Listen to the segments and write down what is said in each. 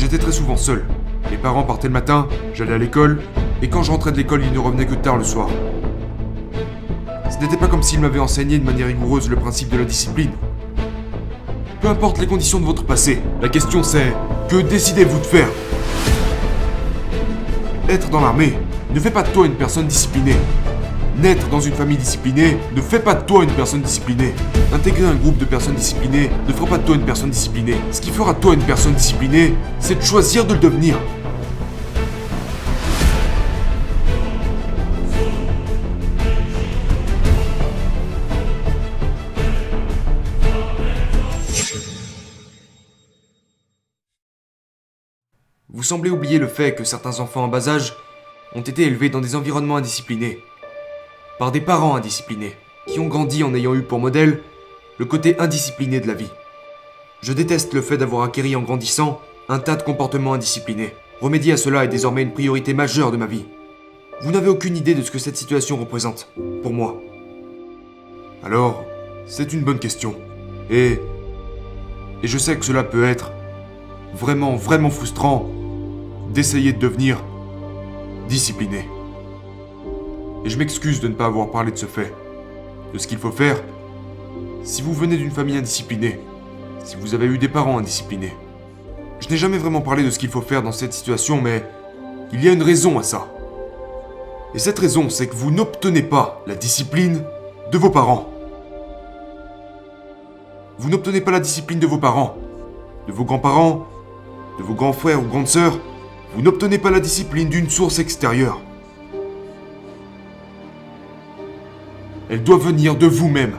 j'étais très souvent seul. Mes parents partaient le matin, j'allais à l'école, et quand je rentrais de l'école, ils ne revenaient que tard le soir. Ce n'était pas comme s'ils m'avaient enseigné de manière rigoureuse le principe de la discipline. Peu importe les conditions de votre passé, la question c'est, que décidez-vous de faire? Être dans l'armée ne fait pas de toi une personne disciplinée. Naître dans une famille disciplinée ne fait pas de toi une personne disciplinée. Intégrer un groupe de personnes disciplinées ne fera pas de toi une personne disciplinée. Ce qui fera de toi une personne disciplinée, c'est de choisir de le devenir. Vous semblez oublier le fait que certains enfants en bas âge ont été élevés dans des environnements indisciplinés, par des parents indisciplinés, qui ont grandi en ayant eu pour modèle le côté indiscipliné de la vie. Je déteste le fait d'avoir acquéri en grandissant un tas de comportements indisciplinés. Remédier à cela est désormais une priorité majeure de ma vie. Vous n'avez aucune idée de ce que cette situation représente, pour moi. Alors, c'est une bonne question. Et je sais que cela peut être vraiment frustrant d'essayer de devenir discipliné. Et je m'excuse de ne pas avoir parlé de ce fait, de ce qu'il faut faire si vous venez d'une famille indisciplinée, si vous avez eu des parents indisciplinés. Je n'ai jamais vraiment parlé de ce qu'il faut faire dans cette situation, mais il y a une raison à ça. Et cette raison, c'est que vous n'obtenez pas la discipline de vos parents. Vous n'obtenez pas la discipline de vos parents, de vos grands-parents, de vos grands frères ou grandes sœurs. Vous n'obtenez pas la discipline d'une source extérieure. Elle doit venir de vous-même.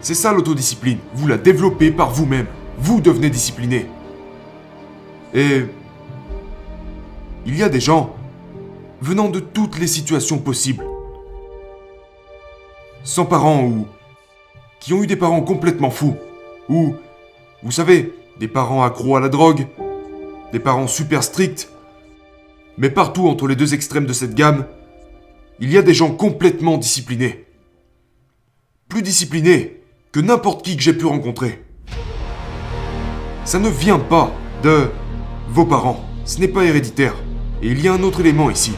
C'est ça l'autodiscipline. Vous la développez par vous-même. Vous devenez discipliné. Et il y a des gens venant de toutes les situations possibles. Sans parents ou qui ont eu des parents complètement fous. Ou, vous savez, des parents accros à la drogue, des parents super stricts. Mais partout entre les deux extrêmes de cette gamme, il y a des gens complètement disciplinés. Plus disciplinés que n'importe qui que j'ai pu rencontrer. Ça ne vient pas de vos parents. Ce n'est pas héréditaire. Et il y a un autre élément ici.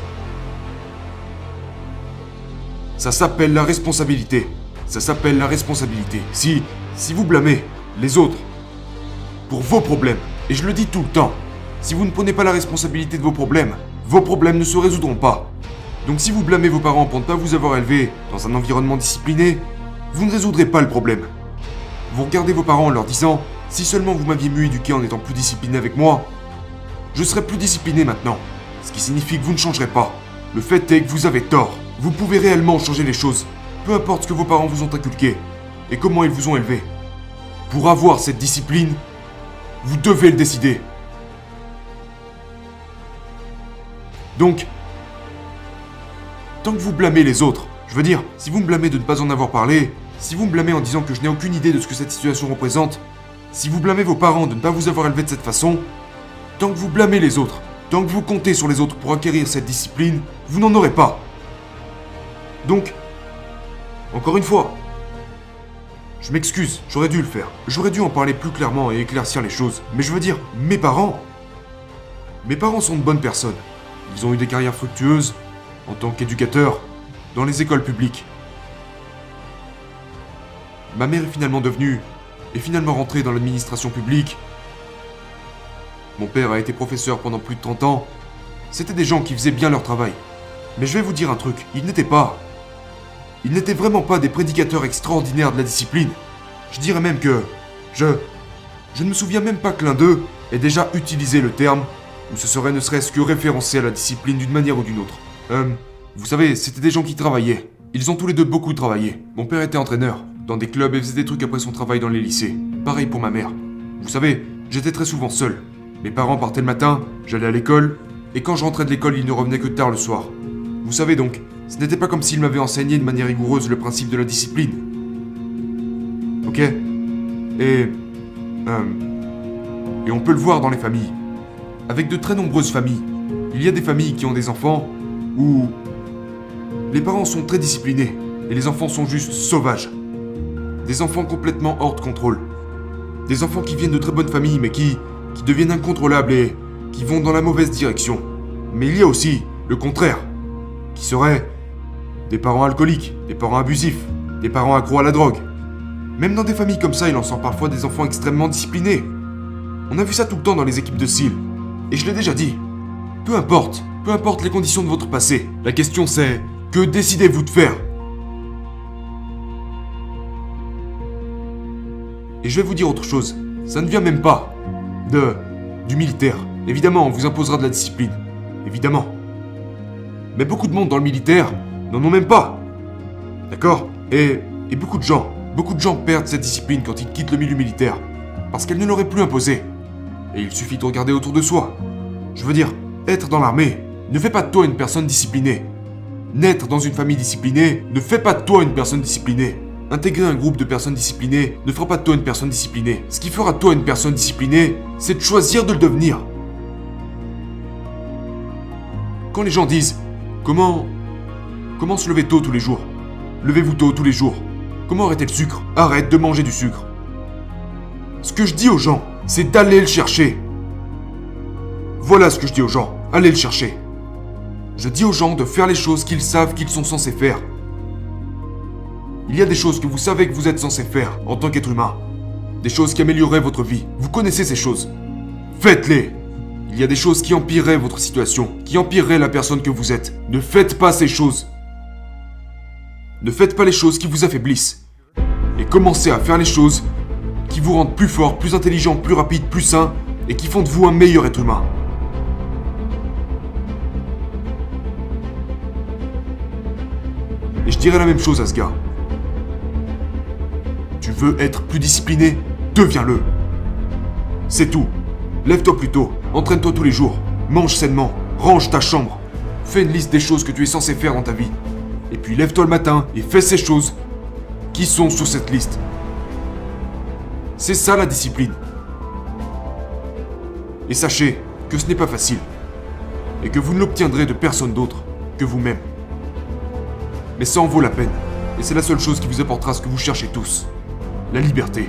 Ça s'appelle la responsabilité. Ça s'appelle la responsabilité. Si vous blâmez les autres pour vos problèmes, et je le dis tout le temps, si vous ne prenez pas la responsabilité de vos problèmes ne se résoudront pas. Donc si vous blâmez vos parents pour ne pas vous avoir élevé dans un environnement discipliné, vous ne résoudrez pas le problème. Vous regardez vos parents en leur disant « Si seulement vous m'aviez mieux éduqué en étant plus discipliné avec moi, je serais plus discipliné maintenant. » Ce qui signifie que vous ne changerez pas. Le fait est que vous avez tort. Vous pouvez réellement changer les choses, peu importe ce que vos parents vous ont inculqué et comment ils vous ont élevé. Pour avoir cette discipline, vous devez le décider. Donc, tant que vous blâmez les autres, je veux dire, si vous me blâmez de ne pas en avoir parlé, si vous me blâmez en disant que je n'ai aucune idée de ce que cette situation représente, si vous blâmez vos parents de ne pas vous avoir élevé de cette façon, tant que vous blâmez les autres, tant que vous comptez sur les autres pour acquérir cette discipline, vous n'en aurez pas. Donc, encore une fois, je m'excuse, j'aurais dû le faire. J'aurais dû en parler plus clairement et éclaircir les choses. Mais je veux dire, mes parents sont de bonnes personnes. Ils ont eu des carrières fructueuses en tant qu'éducateurs dans les écoles publiques. Ma mère est finalement rentrée dans l'administration publique. Mon père a été professeur pendant plus de 30 ans. C'était des gens qui faisaient bien leur travail. Mais je vais vous dire un truc, ils n'étaient vraiment pas des prédicateurs extraordinaires de la discipline. Je dirais même que je ne me souviens même pas que l'un d'eux ait déjà utilisé le terme, ou ce serait ne serait-ce que référencé à la discipline d'une manière ou d'une autre. Vous savez, c'était des gens qui travaillaient. Ils ont tous les deux beaucoup travaillé. Mon père était entraîneur, dans des clubs et faisait des trucs après son travail dans les lycées. Pareil pour ma mère. Vous savez, j'étais très souvent seul. Mes parents partaient le matin, j'allais à l'école, et quand je rentrais de l'école, ils ne revenaient que tard le soir. Vous savez donc, ce n'était pas comme s'ils m'avaient enseigné de manière rigoureuse le principe de la discipline. Ok ? Et on peut le voir dans les familles. Avec de très nombreuses familles. Il y a des familles qui ont des enfants où les parents sont très disciplinés et les enfants sont juste sauvages. Des enfants complètement hors de contrôle. Des enfants qui viennent de très bonnes familles mais qui deviennent incontrôlables et qui vont dans la mauvaise direction. Mais il y a aussi le contraire, qui serait des parents alcooliques, des parents abusifs, des parents accros à la drogue. Même dans des familles comme ça, il en sort parfois des enfants extrêmement disciplinés. On a vu ça tout le temps dans les équipes de SEAL. Et je l'ai déjà dit, peu importe les conditions de votre passé, la question c'est, que décidez-vous de faire? Et je vais vous dire autre chose, ça ne vient même pas du militaire. Évidemment, on vous imposera de la discipline. Évidemment. Mais beaucoup de monde dans le militaire n'en ont même pas. D'accord? Et beaucoup de gens perdent cette discipline quand ils quittent le milieu militaire. Parce qu'elle ne leur est plus imposée. Et il suffit de regarder autour de soi. Je veux dire, être dans l'armée ne fait pas de toi une personne disciplinée. Naître dans une famille disciplinée ne fait pas de toi une personne disciplinée. Intégrer un groupe de personnes disciplinées ne fera pas de toi une personne disciplinée. Ce qui fera de toi une personne disciplinée, c'est de choisir de le devenir. Quand les gens disent « Comment se lever tôt tous les jours ?» Levez-vous tôt tous les jours. Comment arrêter le sucre? Arrête de manger du sucre. Ce que je dis aux gens, c'est d'aller le chercher. Voilà ce que je dis aux gens, allez le chercher. Je dis aux gens de faire les choses qu'ils savent qu'ils sont censés faire. Il y a des choses que vous savez que vous êtes censés faire en tant qu'être humain. Des choses qui amélioreraient votre vie. Vous connaissez ces choses. Faites-les. Il y a des choses qui empireraient votre situation, qui empireraient la personne que vous êtes. Ne faites pas ces choses. Ne faites pas les choses qui vous affaiblissent. Et commencez à faire les choses qui vous rendent plus fort, plus intelligent, plus rapide, plus sain, et qui font de vous un meilleur être humain. Et je dirais la même chose à ce gars. Tu veux être plus discipliné? Deviens-le. C'est tout. Lève-toi plus tôt, entraîne-toi tous les jours, mange sainement, range ta chambre, fais une liste des choses que tu es censé faire dans ta vie. Et puis lève-toi le matin et fais ces choses qui sont sur cette liste. C'est ça la discipline. Et sachez que ce n'est pas facile. Et que vous ne l'obtiendrez de personne d'autre que vous-même. Mais ça en vaut la peine. Et c'est la seule chose qui vous apportera ce que vous cherchez tous. La liberté.